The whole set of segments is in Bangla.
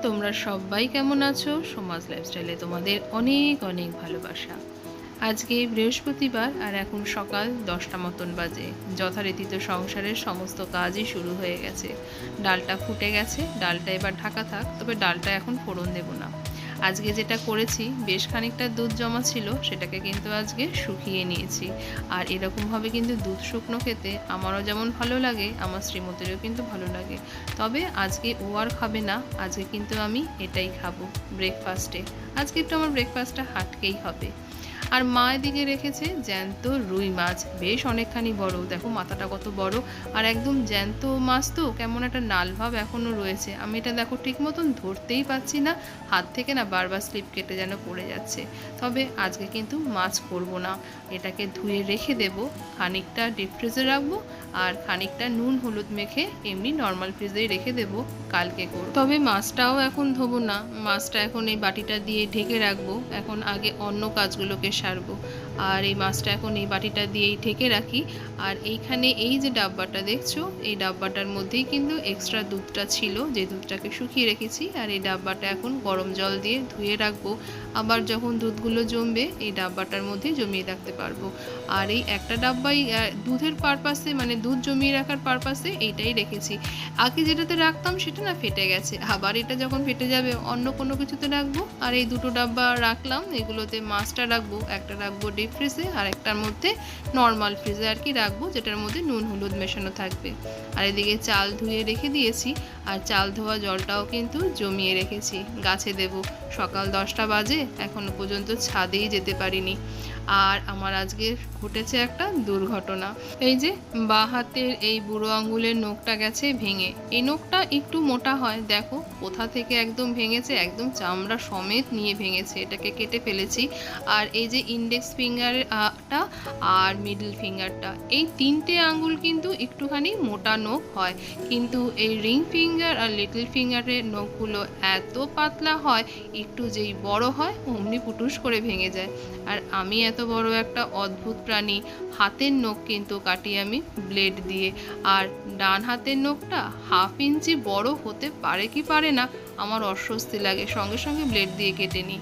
তোমরা সবাই কেমন আছো? সমাজ লাইফস্টাইলে তোমাদের অনেক অনেক ভালোবাসা। আজকে বৃহস্পতিবার আর এখন সকাল 10টা মতন বাজে। যথারীতি তো সংসারের সমস্ত কাজই শুরু হয়ে গেছে। ডালটা ফুটে গেছে, ডালটা এবার ঢাকা থাক, তবে ডালটা এখন ফোড়ন দেব না। আজকে যেটা করেছি, বেশ খানিকটা দুধ জমা ছিল, সেটাকে কিন্তু আজকে শুকিয়ে নিয়েছি। আর এরকমভাবে কিন্তু দুধ শুকনো খেতে আমারও যেমন ভালো লাগে, আমার শ্রীমতীরও কিন্তু ভালো লাগে। তবে আজকে ও আর খাবে না, আজকে কিন্তু আমি এটাই খাবো ব্রেকফাস্টে। আজকে একটু আমার ব্রেকফাস্টটা হাটকেই হবে। আর মা এদিকে রেখেছে জ্যান্ত রুই মাছ, বেশ অনেকখানি বড়, দেখো মাথাটা কত বড়। আর একদম জ্যান্ত মাছ তো, কেমন একটা নাল ভাব এখনও রয়েছে। আমি এটা দেখো ঠিক মতন ধরতেই পাচ্ছি না, হাত থেকে না বারবার স্লিপ কেটে যেন পড়ে যাচ্ছে। তবে আজকে কিন্তু মাছ করব না, এটাকে ধুয়ে রেখে দেব, খানিকটা ডিপ ফ্রিজে রাখবো আর খানিকটা নুন হলুদ মেখে এমনি নর্মাল ফ্রিজেই রেখে দেবো, কালকে করব। তবে মাছটাও এখন ধোবো না, মাছটা এখন এই বাটিটা দিয়ে ঢেকে রাখবো। এখন আগে অন্য কাজগুলোকে সারবো। আর এই মাছটা এখন এই বাটিটা দিয়েই ঢেকে রাখি। আর এইখানে এই যে ডাব্বাটা দেখছো, এই ডাব্বাটার মধ্যেই কিন্তু এক্সট্রা দুধটা ছিল, যে দুধটাকে শুকিয়ে রেখেছি। আর এই ডাব্বাটা এখন গরম জল দিয়ে ধুয়ে রাখবো, আবার যখন দুধগুলো জমবে এই ডাব্বাটার মধ্যে জমিয়ে রাখতে পারবো। আর এই একটা ডাব্বাই দুধের পারপাসে, মানে দুধ জমিয়ে রাখার পারপাসে এইটাই রেখেছি। আগে যেটাতে রাখতাম সেটা না ফেটে গেছে, আবার এটা যখন ফেটে যাবে অন্য কোনো কিছুতে রাখবো। আর এই দুটো ডাব্বা রাখলাম, এগুলোতে মাছটা রাখবো, একটা রাখবো ডিপ ফ্রিজে আর একটার মধ্যে নর্মাল ফ্রিজে আর কি রাখবো, যেটার মধ্যে নুন হলুদ মেশানো থাকবে। আর এদিকে চাল ধুয়ে রেখে দিয়েছি, আর চাল ধোয়া জলটাও কিন্তু জমিয়ে রেখেছি, গাছে দেব। সকাল 10টা বাজে, এখনো পর্যন্ত ছাদেই যেতে পারিনি। আর আমার আজকে ঘটেছে একটা দুর্ঘটনা। এই যে বাঁ হাতের এই বুড়ো আঙুলের নখটা গেছে ভেঙে। এই নখটা একটু মোটা হয়, দেখো কোথা থেকে একদম ভেঙেছে, একদম চামড়া সমেত নিয়ে ভেঙেছে, এটাকে কেটে ফেলেছি। আর এই যে ইন্ডেক্স ফিঙ্গারটা আর মিডল ফিঙ্গারটা, এই তিনটে আঙুল কিন্তু একটুখানি মোটা নখ হয়, কিন্তু এই রিং ফিঙ্গার আর লিটল ফিঙ্গারের নখগুলো এত পাতলা হয়, একটু যেই বড় হয় অমনি পুটুস করে ভেঙে যায়। আর আমি এত বড় একটা অদ্ভুত প্রাণী, হাতের নখ কিন্তু কাটি আমি ব্লেড দিয়ে। আর ডান হাতের নখটা 1/2 ইঞ্চি বড় হতে পারে কি পারে না, আমার অস্বস্তি লাগে, সঙ্গে সঙ্গে ব্লেড দিয়ে কেটে নিই।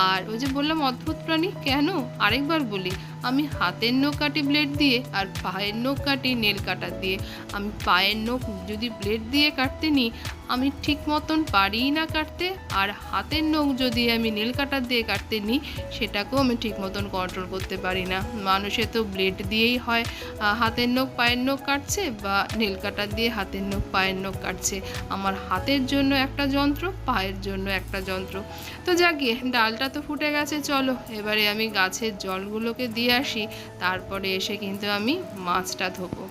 আর ওই যে বললাম অদ্ভুত প্রাণী, কেন আরেকবার বলি, আমি হাতের নখ কাটি ব্লেড দিয়ে আর পায়ের নখ কাটি নেল কাটার দিয়ে। আমি পায়ের নখ যদি ব্লেড দিয়ে কাটতে নিই, আমি ঠিক মতন পারিই না কাটতে। আর হাতের নখ যদি আমি নেল কাটার দিয়ে কাটতে নিই, সেটাকেও আমি ঠিক মতন কন্ট্রোল করতে পারি না। মানুষের তো ব্লেড দিয়েই হয় হাতের নখ পায়ের নখ কাটছে, বা নেল কাটার দিয়ে হাতের নখ পায়ের নখ কাটছে। আমার হাতের জন্য একটা যন্ত্র, পায়ের জন্য একটা যন্ত্র। তো যাকে ডালটা তো ফুটে গেছে, চলো এবারে আমি গাছের জলগুলোকে দিয়ে আসি, তারপরে এসে কিন্তু আমি মাছটা ধোবো।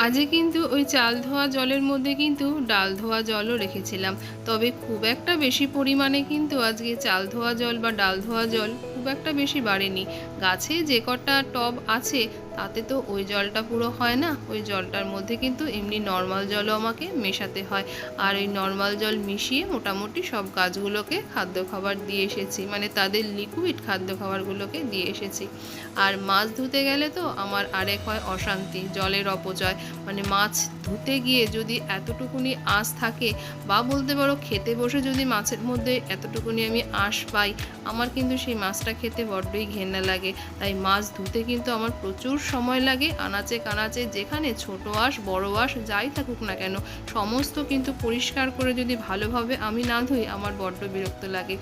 আজকে কিন্তু ওই চাল ধোয়া জলের মধ্যে কিন্তু ডাল ধোয়া জলও রেখেছিলাম, তবে খুব একটা বেশি পরিমাণে কিন্তু আজকে চাল ধোয়া জল বা ডাল ধোয়া জল খুব একটা বেশি বাড়েনি। গাছে যে কটা টব আছে তাতে তো ওই জলটা পুরো হয় না, ওই জলটার মধ্যে কিন্তু এমনি নর্মাল জলও আমাকে মেশাতে হয়। আর ওই নর্মাল জল মিশিয়ে মোটামুটি সব গাছগুলোকে খাদ্য খাবার দিয়ে এসেছি, মানে তাদের লিকুইড খাদ্য খাবারগুলোকে দিয়ে এসেছি। আর মাছ ধুতে গেলে তো আমার আরেক হয় অশান্তি, জলের অপচয়। মানে মাছ ধুতে গিয়ে যদি এতটুকুনি আঁশ থাকে, বা বলতে পারো খেতে বসে যদি মাছের মধ্যে এতটুকুনি আমি আঁশ পাই, আমার কিন্তু সেই মাছটা খেতে বড্ডই ঘেন্না লাগে। তাই মাছ ধুতে কিন্তু আমার প্রচুর সময় লাগে। আনাচে কানাচে যেখানে ছোট আঁশ বড় আঁশ যাই থাকুক না কেন, সমস্ত কিন্তু পরিষ্কার করে যদি ভালোভাবে আমি না ধুই, আমার বড্ড বিরক্ত লাগে।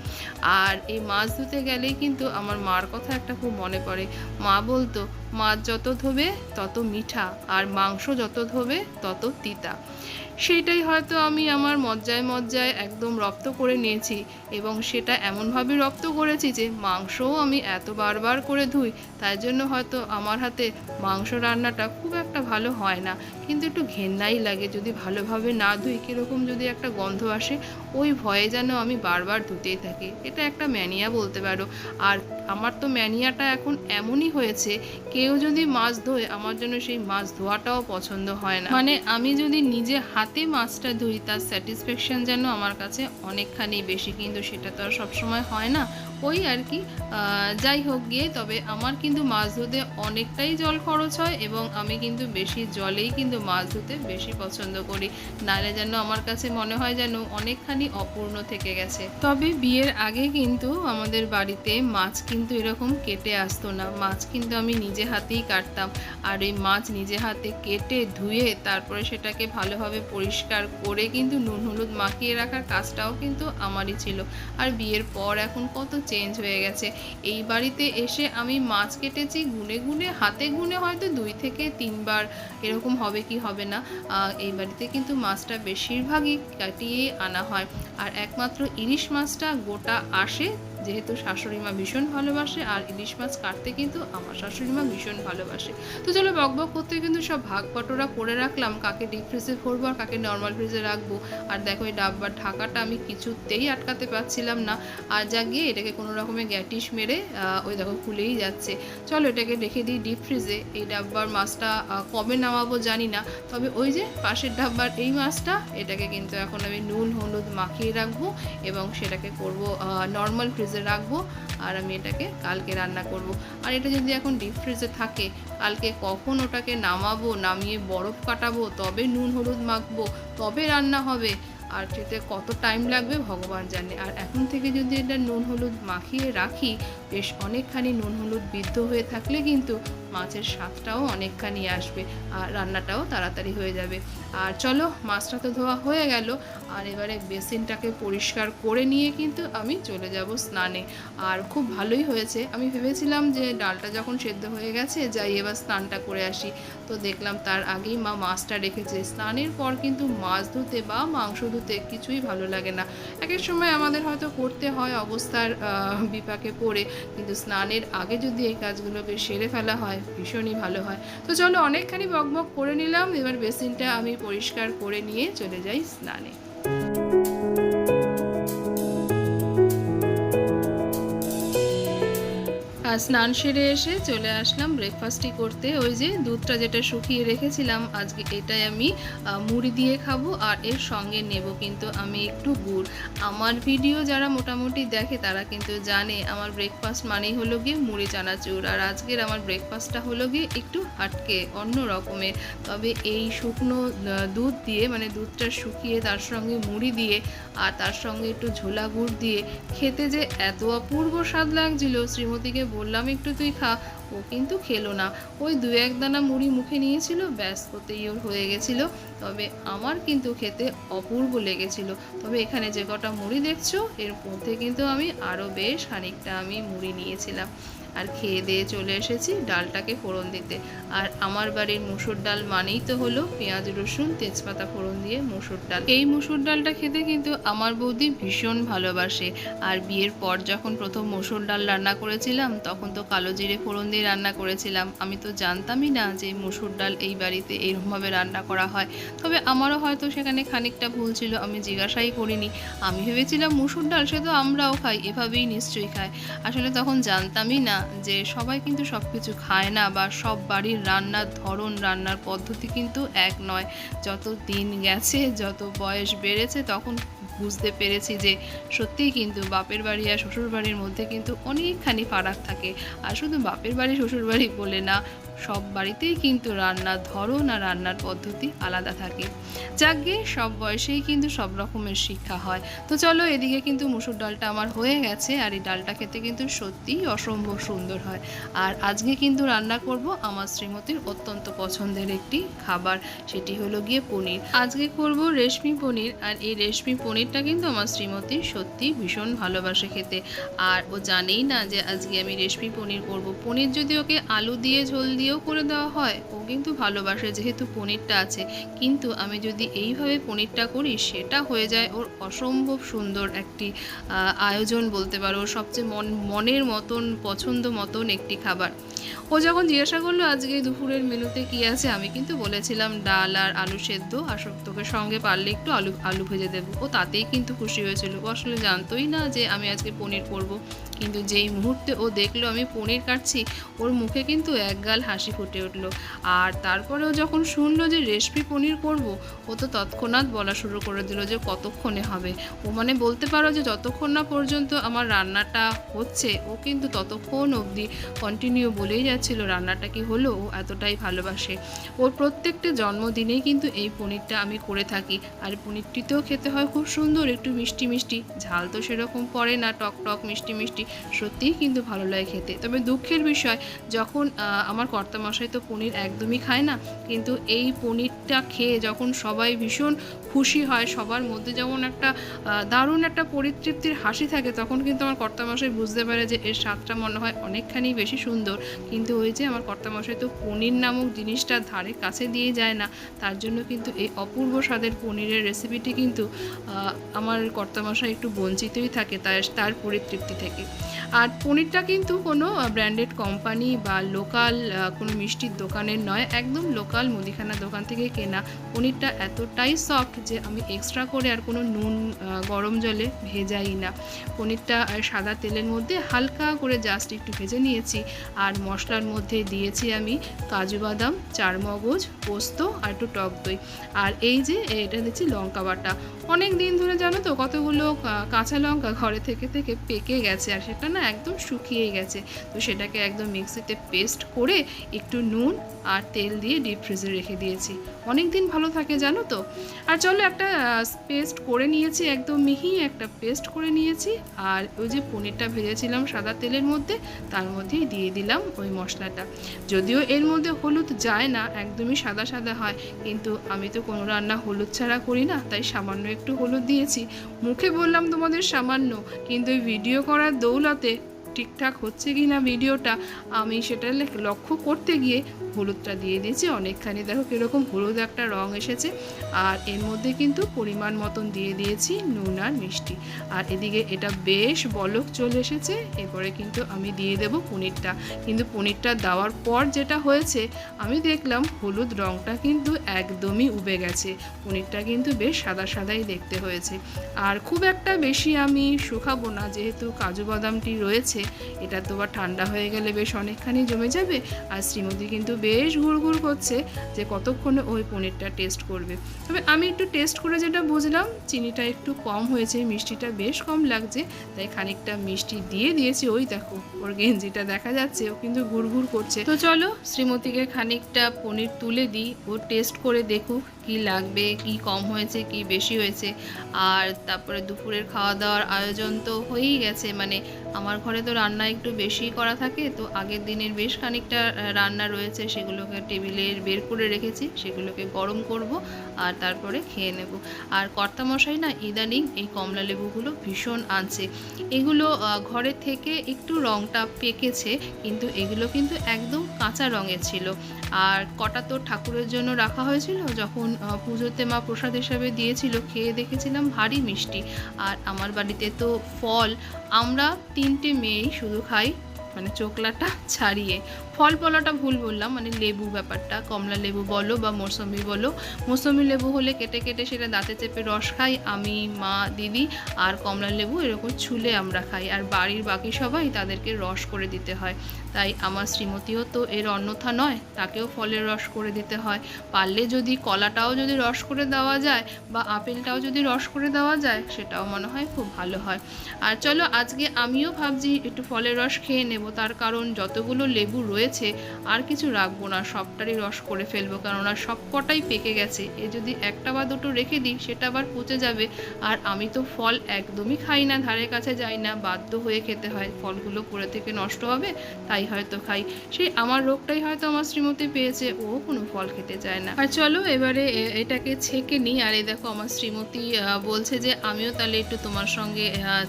আর এই মাছ ধুতে গেলেই কিন্তু আমার মার কথা একটা খুব মনে পড়ে। মা বলতো, মাছ যত ধোবে তত মিঠা, আর মাংস যত ধোবে তত তিতা। সেইটাই হয়তো আমি আমার মজ্জায় মজ্জায় একদম রপ্ত করে নিয়েছি, এবং সেটা এমনভাবে রপ্ত করেছি যে মাংসও আমি এত বারবার করে ধুই, তাই জন্য হয়তো আমার হাতে মাংস রান্নাটা খুব একটা ভালো হয় না। কিন্তু একটু ঘেন্নাই লাগে যদি ভালোভাবে না ধুই, কীরকম যদি একটা গন্ধ আসে, ওই ভয়ে যেন আমি বারবার ধুতেই থাকি। এটা একটা ম্যানিয়া বলতে পারো। আর আমার তো ম্যানিয়াটা এখন এমনই হয়েছে, কেউ যদি মাছ ধোয় আমার জন্য সেই মাছ ধোয়াটাও পছন্দ হয় না। মানে আমি যদি নিজে হাতে মাছটা ধুই, তার স্যাটিসফ্যাকশান যেন আমার কাছে অনেকখানি বেশি, কিন্তু সেটা তো আর সবসময় হয় না। ওই আর কি। যাই হোক গিয়ে, তবে আমার কিন্তু মাছ ধুতে অনেকটাই জল খরচ হয় এবং আমি কিন্তু বেশি জলেই কিন্তু মাছ ধুতে বেশি পছন্দ করি, নাহলে যেন আমার কাছে মনে হয় যেন অনেকখানি অপূর্ণ থেকে গেছে। তবে বিয়ের আগে কিন্তু আমাদের বাড়িতে মাছ কিন্তু এরকম কেটে আসতো না, মাছ কিন্তু আমি নিজে হাতেই কাটতাম। আর এই মাছ নিজে হাতে কেটে ধুয়ে তারপরে সেটাকে ভালোভাবে পরিষ্কার করে কিন্তু নুন হলুদ মাখিয়ে রাখার কাজটাও কিন্তু আমারই ছিল। আর বিয়ের পর এখন কত চেঞ্জ হয়ে গেছে। এই বাড়িতে এসে আমি মাছ কেটেছি গুনে গুনে, হাতে গুনে হয়তো 2 থেকে 3 বার, এরকম হবে কি হবে না। এই বাড়িতে কিন্তু মাছটা বেশিরভাগই কাটিয়ে আনা হয়। আর একমাত্র ইলিশ মাছটা গোটা আসে, যেহেতু শাশুড়ি মা ভীষণ ভালোবাসে, আর ইলিশ মাছ কাটতে কিন্তু আমার শাশুড়ি মা ভীষণ ভালোবাসে। তো চলো বকবক করতে কিন্তু সব ভাগ বটোরা করে রাখলাম, কাকে ডিপ ফ্রিজে ভরবো আর কাকে নর্মাল ফ্রিজে রাখবো। আর দেখো এই ডাব্বার ঢাকাটা আমি কিছুতেই আটকাতে পারছিলাম না, আর যা গিয়ে এটাকে কোনো রকমের গ্যাটিস মেরে ওই দেখো খুলেই যাচ্ছে। চলো এটাকে রেখে দিই ডিপ ফ্রিজে। এই ডাব্বার মাছটা কবে নামাবো জানি না, তবে ওই যে পাশের ডাব্বার এই মাছটা, এটাকে কিন্তু এখন আমি নুন হলুদ মাখিয়ে রাখবো এবং সেটাকে করব নর্মাল ফ্রিজে রাখবো। আর আমি এটাকে কালকে রান্না করব। আর এটা যদি এখন ডিপ ফ্রিজে থাকে, কালকে কখন ওটাকে নামাবো, নামিয়ে বরফ কাটাবো, তবে নুন হলুদ মাখবো, তবে রান্না হবে, আর সেটা কত টাইম লাগবে ভগবান জানে। আর এখন থেকে যদি এটা নুন হলুদ মাখিয়ে রাখি, বেশ অনেকখানি নুন হলুদ বিদ্ধ হয়ে থাকলে কিন্তু মাছের স্বাদটাও অনেকখানি আসবে আর রান্নাটাও তাড়াতাড়ি হয়ে যাবে। আর চলো মাছটা তো ধোয়া হয়ে গেল, আর এবারে বেসিনটাকে পরিষ্কার করে নিয়ে কিন্তু আমি চলে যাব স্নানে। আর খুব ভালোই হয়েছে, আমি ভেবেছিলাম যে ডালটা যখন সেদ্ধ হয়ে গেছে যাই এবার স্নানটা করে আসি, তো দেখলাম তার আগেই মা মাছটা রেখেছে। স্নানের পর কিন্তু মাছ ধুতে বা মাংস ধুতে কিছুই ভালো লাগে না। এক এক সময় আমাদের হয়তো করতে হয় অবস্থার বিপাকে পড়ে, কিন্তু স্নানের আগে যদি এই কাজগুলোকে সেরে ফেলা হয় ভীষণই ভালো হয়। তো চলো অনেকখানি বকবক করে নিলাম, এবার বেসিনটা আমি পরিষ্কার করে নিয়ে চলে যাই স্নানে। আর স্নান সেরে এসে চলে আসলাম ব্রেকফাস্টই করতে। ওই যে দুধটা যেটা শুকিয়ে রেখেছিলাম, আজকে এটাই আমি মুড়ি দিয়ে খাবো, আর এর সঙ্গে নেব কিন্তু আমি একটু গুড়। আমার ভিডিও যারা মোটামুটি দেখে তারা কিন্তু জানে আমার ব্রেকফাস্ট মানেই হলো গিয়ে মুড়ি চানাচুর। আর আজকের আমার ব্রেকফাস্টটা হলো গিয়ে একটু হাটকে অন্য রকমের। তবে এই শুকনো দুধ দিয়ে, মানে দুধটা শুকিয়ে তার সঙ্গে মুড়ি দিয়ে আর তার সঙ্গে একটু ঝোলা গুড় দিয়ে খেতে যে এত অপূর্ব স্বাদ লাগছিল, শ্রীমতীকে বললাম একটু তুই খা, ও কিন্তু খেলো না। ওই 2-1 দানা মুড়ি মুখে নিয়েছিল, ব্যাস ওতেই ওর হয়ে গেছিলো। তবে আমার কিন্তু খেতে অপূর্ব লেগেছিল। তবে এখানে যে কটা মুড়ি দেখছো এর মধ্যে কিন্তু আমি আরও বেশ খানিকটা আমি মুড়ি নিয়েছিলাম। আর খেয়ে দিয়ে চলে এসেছি ডালটাকে ফোড়ন দিতে। আর আমার বাড়ির মুসুর ডাল মানেই তো হলো পেঁয়াজ রসুন তেজপাতা ফোড়ন দিয়ে মুসুর ডাল। এই মুসুর ডালটা খেতে কিন্তু আমার বৌদি ভীষণ ভালোবাসে। আর বিয়ের পর যখন প্রথম মুসুর ডাল রান্না করেছিলাম তখন তো কালো জিরে ফোড়ন দিয়ে রান্না করেছিলাম। আমি তো জানতামই না যে মুসুর ডাল এই বাড়িতে এরকমভাবে রান্না করা হয়। তবে আমারও হয়তো সেখানে খানিকটা ভুল ছিল, আমি জিজ্ঞাসাই করিনি। আমি ভেবেছিলাম মুসুর ডাল সে তো আমরাও খাই, এভাবেই নিশ্চয়ই খায়। আসলে তখন জানতামই না যে সবাই কিন্তু সব কিছু খায় না, বা সব বাড়ির রান্নার ধরন রান্নার পদ্ধতি কিন্তু এক নয়। যত দিন গেছে, যত বয়স বেড়েছে, তখন বুঝতে পেরেছি যে সত্যিই কিন্তু বাপের বাড়ি আর শ্বশুর বাড়ির মধ্যে কিন্তু অনেকখানি ফারাক থাকে। আর শুধু বাপের বাড়ি শ্বশুর বাড়ি বলে না, সব বাড়িতেই কিন্তু রান্নার ধরন আর রান্নার পদ্ধতি আলাদা থাকে। যাকে সব বয়সেই কিন্তু সব রকমের শিক্ষা হয়। তো চলো এদিকে কিন্তু মুসুর ডালটা আমার হয়ে গেছে, আর এই ডালটা খেতে কিন্তু সত্যিই অসম্ভব সুন্দর হয়। আর আজকে কিন্তু রান্না করব আমার শ্রীমতীর অত্যন্ত পছন্দের একটি খাবার, সেটি হলো গিয়ে পনির। আজকে করব রেশমি পনির। আর এই রেশমি পনিরটা কিন্তু আমার শ্রীমতী সত্যি ভীষণ ভালোবাসে খেতে। আর ও জানেই না যে আজকে আমি রেশমি পনির করব। পনির যদি ওকে আলু দিয়ে ঝোল দিয়েও করে দেওয়া হয় ও কিন্তু ভালোবাসে, যেহেতু পনিরটা আছে। কিন্তু আমি যদি এইভাবে পনিরটা করি সেটা হয়ে যায় ওর অসম্ভব সুন্দর একটি আয়োজন বলতে পারো, সবচেয়ে মনের মতন পছন্দ মতন একটি খাবার। ও যখন জিজ্ঞাসা করলো আজকে দুপুরের মেনুতে কি আছে, আমি কিন্তু বলেছিলাম ডাল আর আলু সেদ্ধ, আর তোকে সঙ্গে পারলে একটু আলু ভেজে দেবো। ও তাতেই কিন্তু খুশি হয়েছিল। ও আসলে জানতোই না যে আমি আজকে পনির করব। কিন্তু যেই মুহূর্তে ও দেখলো আমি পনির কাটছি, ওর মুখে কিন্তু একগাল হাসি হাসি ফুটে উঠলো। আর তারপরেও যখন শুনলো যে রেসিপি পনির করব, ও তো তৎক্ষণাৎ বলা শুরু করে দিল যে কতক্ষণে হবে। ও মানে বলতে পারো যে যতক্ষণ না পর্যন্ত আমার রান্নাটা হচ্ছে ও কিন্তু ততক্ষণ অবধি কন্টিনিউ বলেই যাচ্ছিল রান্নাটা কি হলো। ও এতটাই ভালোবাসে। ওর প্রত্যেকটা জন্মদিনেই কিন্তু এই পনিরটা আমি করে থাকি। আর পনিরটিতেও খেতে হয় খুব সুন্দর, একটু মিষ্টি মিষ্টি, ঝাল তো সেরকম পড়ে না, টক টক মিষ্টি মিষ্টি, সত্যিই কিন্তু ভালো লাগে খেতে। তবে দুঃখের বিষয়, যখন আমার কর্তামশাই তো পনির একদমই খায় না, কিন্তু এই পনিরটা খেয়ে যখন সবাই ভীষণ খুশি হয়, সবার মধ্যে যেমন একটা দারুণ একটা পরিতৃপ্তির হাসি থাকে, তখন কিন্তু আমার কর্তামশাই বুঝতে পারে যে এর স্বাদটা মনে হয় অনেকখানি বেশি সুন্দর। কিন্তু ওই যে আমার কর্তামশাই তো পনির নামক জিনিসটা ধারে কাছে দিয়ে যায় না, তার জন্য কিন্তু এই অপূর্ব স্বাদের পনিরের রেসিপিটি কিন্তু আমার কর্তামশাই একটু বঞ্চিতই থাকে তার পরিতৃপ্তি থেকে। আর পনিরটা কিন্তু কোনো ব্র্যান্ডেড কোম্পানি বা লোকাল কোনো মিষ্টির দোকানের নয়, একদম লোকাল মুদিখানা দোকান থেকে কেনা। পনিরটা এতটাই সফট যে আমি এক্সট্রা করে আর কোনো নুন গরম জলে ভেজাই না। পনিরটা সাদা তেলের মধ্যে হালকা করে জাস্ট একটু ভেজে নিয়েছি। আর মশলার মধ্যে দিয়েছি আমি কাজু বাদাম, চারমগজ, পোস্ত আর একটু টক দই। আর এই যে এটা দিচ্ছি লঙ্কা বাটা। অনেক দিন ধরে জানো তো কতগুলো কাঁচা লঙ্কা ঘরে থেকে থেকে পেকে গেছে, আর সেটা না একদম শুকিয়েই গেছে। তো সেটাকে একদম মিক্সিতে পেস্ট করে একটু নুন আর তেল দিয়ে ডিপ ফ্রিজে রেখে দিয়েছি, অনেক দিন ভালো থাকে জানো তো। আর চলো একটা পেস্ট করে নিয়েছি, একদম মিহি একটা পেস্ট করে নিয়েছি। আর ওই যে পনিরটা ভেজেছিলাম সাদা তেলের মধ্যে, তার মধ্যেই দিয়ে দিলাম ওই মশলাটা। যদিও এর মধ্যে হলুদ যায় না, একদমই সাদা সাদা হয়, কিন্তু আমি তো কোনো রান্না হলুদ ছাড়া করি না, তাই সামান্য একটু হলুদ দিয়েছি। মুখে বললাম তোমাদের সামান্য, কিন্তু এই ভিডিও করার দৌলতে ঠিকঠাক হচ্ছে কি না ভিডিওটা আমি সেটা লক্ষ্য করতে গিয়ে হলুদটা দিয়ে দিয়েছি অনেকখানি। দেখো কীরকম হলুদ একটা রং এসেছে। আর এর মধ্যে কিন্তু পরিমাণ মতন দিয়ে দিয়েছি নুন আর মিষ্টি। আর এদিকে এটা বেশ বলক চলে এসেছে। এরপরে কিন্তু আমি দিয়ে দেব পনিরটা। কিন্তু পনিরটা দেওয়ার পর যেটা হয়েছে, আমি দেখলাম হলুদ রংটা কিন্তু একদমই উবে গেছে। পনিরটা কিন্তু বেশ সাদা সাদাই দেখতে হয়েছে। আর খুব একটা বেশি আমি শুকাবো না, যেহেতু কাজু বাদামটি রয়েছে, এটা তো আবার ঠান্ডা হয়ে গেলে বেশ অনেকখানি জমে যাবে। আর শ্রীমতী কিন্তু বেশ ঘুরঘুর করছে যে কতক্ষণে ওই পনিরটা টেস্ট করবে। তবে আমি একটু টেস্ট করে যেটা বুঝলাম, চিনিটা একটু কম হয়েছে, মিষ্টিটা বেশ কম লাগছে, তাই খানিকটা মিষ্টি দিয়ে দিয়েছি। ওই দেখো ওর গেঞ্জিটা দেখা যাচ্ছে, ও কিন্তু ঘুরঘুর করছে। তো চলো শ্রীমতীকে খানিকটা পনির তুলে দিই, ও টেস্ট করে দেখুক কি লাগবে, কি কম হয়েছে কি বেশি হয়েছে। আর তারপরে দুপুরের খাওয়া দাওয়ার আয়োজন তো হয়েই গেছে। মানে আমার ঘরে তো রান্না একটু বেশি করা থাকে, তো আগের দিনের বেশ খানিকটা রান্না রয়েছে, সেগুলোকে টেবিলে বের করে রেখেছি, সেগুলোকে গরম করব আর তারপরে খেয়ে নেব। আর কর্তামশাই না ইদানিং এই কমলা লেবুগুলো ভীষণ আনছে। এগুলো ঘরে থেকে একটু রঙটা পেকেছে, কিন্তু এগুলো কিন্তু একদম কাঁচা রঙের ছিল। আর কটা তো ঠাকুরের জন্য রাখা হয়েছিল, যখন পুজোতে মা প্রসাদ হিসাবে দিয়েছিল, খেয়ে দেখেছিলাম ভারী মিষ্টি। আর আমার বাড়িতে তো ফল আমরা 3টে মেয়েই শুধু খাই, মানে চোকলাটা ছাড়িয়ে। ফল বলাটা ভুল বললাম, মানে লেবু ব্যাপারটা, কমলা লেবু বলো বা মৌসুমি বলো। মৌসুমি লেবু হলে কেটে কেটে সেটা দাঁতে চেপে রস খাই আমি, মা, দিদি। আর কমলা লেবু এরকম ছুলে আমরা খাই, আর বাড়ির বাকি সবাই তাদেরকে রস করে দিতে হয়। তাই আমার শ্রীমতীও তো এর অন্যথা নয়, তাকেও ফলের রস করে দিতে হয়। পারলে যদি কলাটাও যদি রস করে দেওয়া যায় বা আপেলটাও যদি রস করে দেওয়া যায়, সেটাও মনে হয় খুব ভালো হয়। আর চলো আজকে আমিও ভাবছি একটু ফলের রস খেয়ে নেব, তার কারণ যতগুলো লেবু রয়েছে আর কিছু রাখবো না, সবটারই রস করে ফেলবো, কেননা সব কটাই পেকে গেছে। এ যদি একটা বা দুটো রেখে দিই সেটা আবার পচে যাবে। আর আমি তো ফল একদমই খাই না, ধারে কাছে যাই না, বাধ্য হয়ে খেতে হয়, ফলগুলো পড়ে থেকে নষ্ট হবে তাই হয়তো খাই। সেই আমার রোগটাই হয়তো আমার শ্রীমতী পেয়েছে, ও কোনো ফল খেতে চায় না। আর চলো এবারে এটাকে ছেঁকে নিই। আর এই দেখো আমার শ্রীমতী বলছে যে আমিও তাহলে একটু তোমার সঙ্গে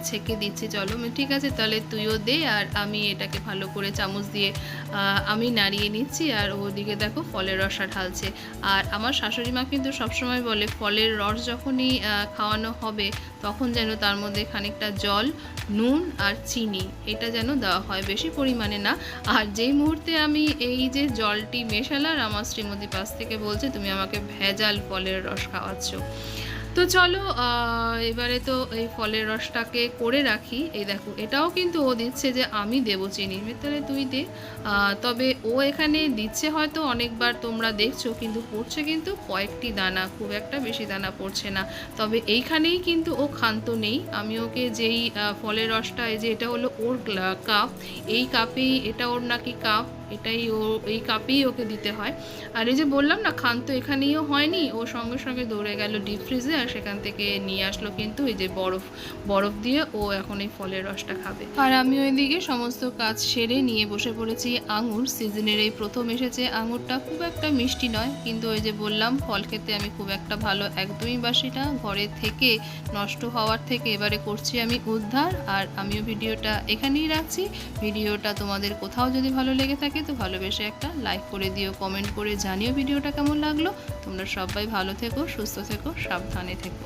ছেঁকে দিচ্ছি, চলো। ঠিক আছে তাহলে তুইও দে, আর আমি এটাকে ভালো করে চামচ দিয়ে আমি নাড়িয়ে নিচ্ছি। আর ওদিকে দেখো ফলের রসা ঢালছে। আর আমার শাশুড়ি মা কিন্তু সবসময় বলে ফলের রস যখনই খাওয়ানো হবে তখন যেন তার মধ্যে খানিকটা জল, নুন আর চিনি এটা যেন দেওয়া হয়, বেশি পরিমাণে না। আর যেই মুহূর্তে আমি এই যে জলটি মেশালাম, আমার শ্রীমতী পাশ থেকে বলছে তুমি আমাকে ভেজাল ফলের রস খাওয়াচ্ছ। তো চলো এবারে তো এই ফলের রসটাকে করে রাখি। এই দেখো এটাও কিন্তু ও দিচ্ছে যে আমি দেবো চিনি, তাহলে তুই দে। তবে ও এখানে দিচ্ছে হয়তো অনেকবার তোমরা দেখছো, কিন্তু পড়ছে কিন্তু কয়েকটি দানা, খুব একটা বেশি দানা পড়ছে না। তবে এইখানেই কিন্তু ও ক্ষান্ত নেই। আমি ওকে যেই ফলের রসটা, এই যে এটা হলো ওর কাপ, এই কাপেই, এটা ওর নাকি কাপ, এটাই ও এই কাপেই ওকে দিতে হয়। আর এই যে বললাম না ক্ষান্ত এখানেও হয়নি, ও সঙ্গে সঙ্গে দৌড়ে গেল ডিপ ফ্রিজে, আর সেখান থেকে নিয়ে আসলো কিন্তু এই যে বরফ, বরফ দিয়ে ও এখন এই ফলের রসটা খাবে। আর আমি ওইদিকে সমস্ত কাজ সেরে নিয়ে বসে পড়েছি আঙুর। সিজনের এই প্রথম এসেছে আঙুরটা, খুব একটা মিষ্টি নয়, কিন্তু ওই যে বললাম ফল খেতে আমি খুব একটা ভালো একদমই বাসি না, ঘরে থেকে নষ্ট হওয়ার থেকে এবারে করছি আমি উদ্ধার। আর আমিও ভিডিওটা এখানেই রাখছি। ভিডিওটা তোমাদের কোথাও যদি ভালো লেগে থাকে তো ভালোবেসে একটা লাইক করে দিও, কমেন্ট করে জানিও ভিডিওটা কেমন লাগলো। তোমরা সবাই ভালো থেকো, সুস্থ থেকো, সাবধানে থেকো।